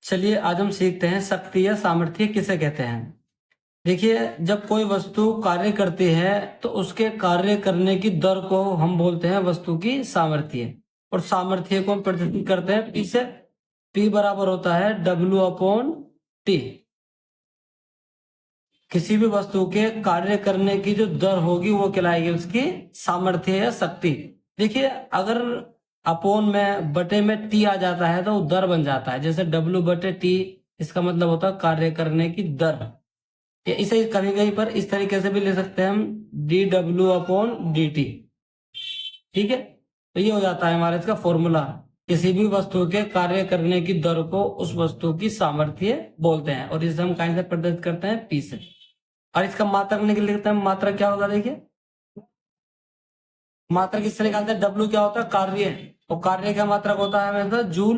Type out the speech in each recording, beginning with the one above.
चलिए आज हम सीखते हैं शक्ति या सामर्थ्य किसे कहते हैं। देखिए, जब कोई वस्तु कार्य करती है तो उसके कार्य करने की दर को हम बोलते हैं वस्तु की सामर्थ्य, और सामर्थ्य को हम प्रदर्शित करते हैं पी से। पी बराबर होता है W अपॉन टी। किसी भी वस्तु के कार्य करने की जो दर होगी वो कहलाएगी उसकी सामर्थ्य या शक्ति। देखिए, अगर अपोन में बटे में टी आ जाता है तो दर बन जाता है, जैसे W बटे टी, इसका मतलब होता है कार्य करने की दर। या इसे कहीं कहीं पर इस तरीके से भी ले सकते हैं हम, dW अपॉन dt। ठीक है, तो ये हो जाता है हमारा इसका फॉर्मूला। किसी भी वस्तु के कार्य करने की दर को उस वस्तु की सामर्थ्य बोलते हैं, और इसे हम कहीं से प्रदर्शित करते हैं पी से। और इसका मात्रक निकल लिखते हैं। मात्रक क्या होगा, देखिए मात्रक किससे निकालते हैं, W क्या होता है, कार्य, और कार्य का मात्रक होता है हमेशा जूल।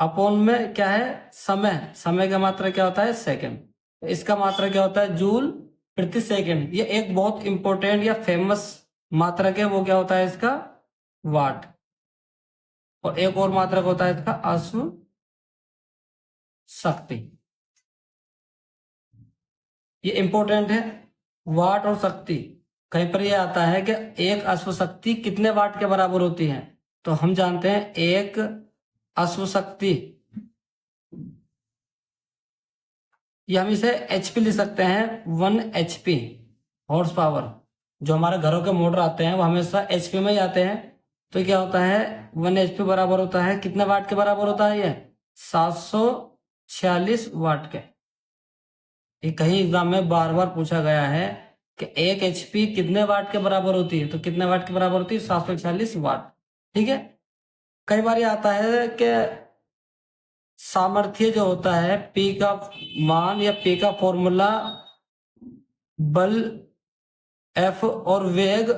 अपोन में क्या है, समय, समय का मात्रक क्या होता है, सेकंड। इसका मात्रक क्या होता है, जूल प्रति सेकंड। ये एक बहुत इंपॉर्टेंट या फेमस मात्रक है, वो क्या होता है इसका, वाट। और एक और मात्रक होता है इसका अश्व शक्ति। ये इंपॉर्टेंट है, वाट और शक्ति। कहीं पर ये आता है कि एक अश्व शक्ति कितने वाट के बराबर होती है, तो हम जानते हैं एक अश्व शक्ति, ये हम इसे HP लिख सकते हैं, 1 HP हॉर्स पावर। जो हमारे घरों के मोटर आते हैं वो हमेशा HP में ही आते हैं। तो क्या होता है, 1 HP बराबर होता है कितने वाट के बराबर होता है, ये 746 वाट के। ये कहीं एग्जाम में बार बार पूछा गया है कि 1 HP कितने वाट के बराबर होती है, तो कितने वाट के बराबर होती है, 746 वाट। ठीक है, कई बार ये आता है कि सामर्थ्य जो होता है, P का मान या P का फॉर्मूला बल F और वेग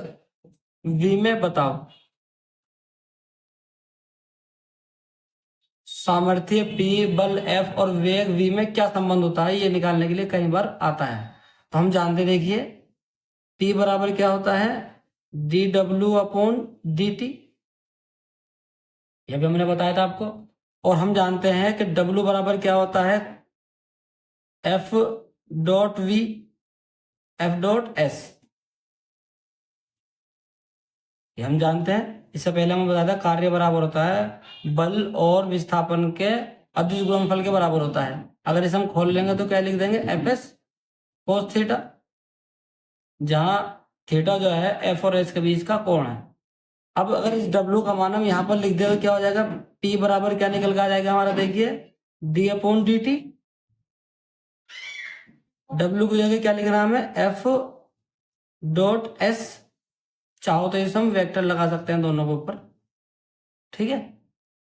V में बताओ। सामर्थ्य P, बल F और वेग V में क्या संबंध होता है, ये निकालने के लिए कई बार आता है। तो हम जानते, देखिए P बराबर क्या होता है, dW अपॉन dt, यह भी हमने बताया था आपको। और हम जानते हैं कि W बराबर क्या होता है, F dot V, F dot S, ये हम जानते हैं। इससे पहले हमें बताया था कार्य बराबर होता है बल और विस्थापन के अदिश गुणनफल के बराबर होता है। अगर इसे हम खोल लेंगे तो क्या लिख देंगे, Fs cos थीटा, जहां थीटा जो है F और S के बीच का कोण है। अब अगर इस W का मान हम यहाँ पर लिख दे तो क्या हो जाएगा, P बराबर क्या निकल कर आ जाएगा हमारा, देखिए d अपॉन dt। W की जगह क्या लिखना है हमें, F डॉट S, चाहो तो इसे हम वेक्टर लगा सकते हैं दोनों के ऊपर। ठीक है,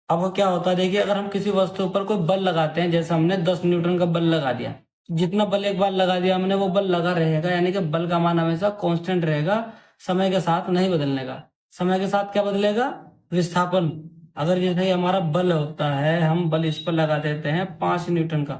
अब वो क्या होता है, देखिए अगर हम किसी वस्तु पर कोई बल लगाते हैं, जैसे हमने 10 न्यूटन का बल लगा दिया, जितना बल एक बार लगा दिया हमने वो बल लगा रहेगा, यानी कि बल का मान हमेशा कांस्टेंट रहेगा, समय के साथ नहीं बदलने का। समय के साथ क्या बदलेगा, विस्थापन। अगर जैसे हमारा बल होता है, हम बल इस पर लगा देते हैं 5 न्यूटन का,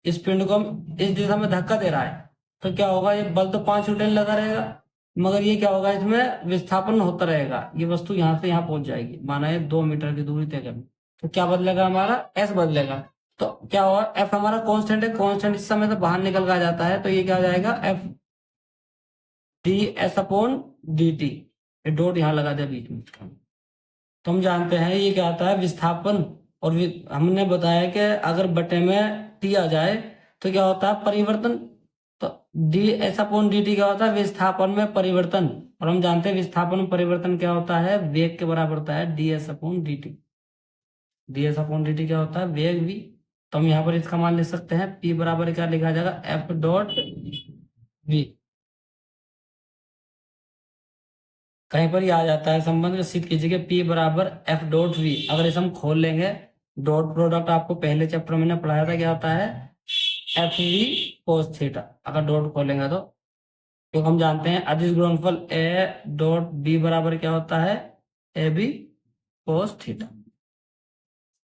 इस पिंड को हम इस दिशा में धक्का दे रहा है, तो क्या होगा, ये बल तो 5 न्यूटन लगा रहेगा, मगर ये क्या होगा, इसमें विस्थापन होता रहेगा। ये वस्तु यहाँ से यहाँ पहुंच जाएगी, माना है 2 मीटर की दूरी तय करनी, तो क्या बदलेगा, हमारा S बदलेगा। तो क्या होगा, F हमारा कांस्टेंट है, कांस्टेंट इस समय से बाहर निकल कर जाता है, तो ये क्या हो जाएगा, F ds upon dt। Dot यहाँ लगा दिया बीच में। तो हम जानते हैं ये क्या आता है, विस्थापन। और हमने बताया कि अगर बटे में T आ जाए तो क्या होता है, परिवर्तन। तो ds अपॉन dt क्या होता है, विस्थापन में परिवर्तन। और हम जानते हैं विस्थापन में परिवर्तन क्या होता है, वेग के बराबर होता है ds upon dt। ds upon dt क्या होता है, वेग v। तो हम यहाँ पर इसका मान लिख सकते हैं, P बराबर क्या लिखा जाएगा, F डॉट v। कहीं पर ही आ जाता है संबंध, सिद्ध कीजिए P बराबर F डॉट v। अगर इसे हम खोल लेंगे, डॉट प्रोडक्ट आपको पहले चैप्टर में पढ़ाया था, क्या होता है, एफ वी कोस थीटा। अगर डॉट खोलेंगे तो, क्योंकि हम जानते हैं अदिश गुणनफल A डॉट B बराबर क्या होता है, AB कोस थीटा।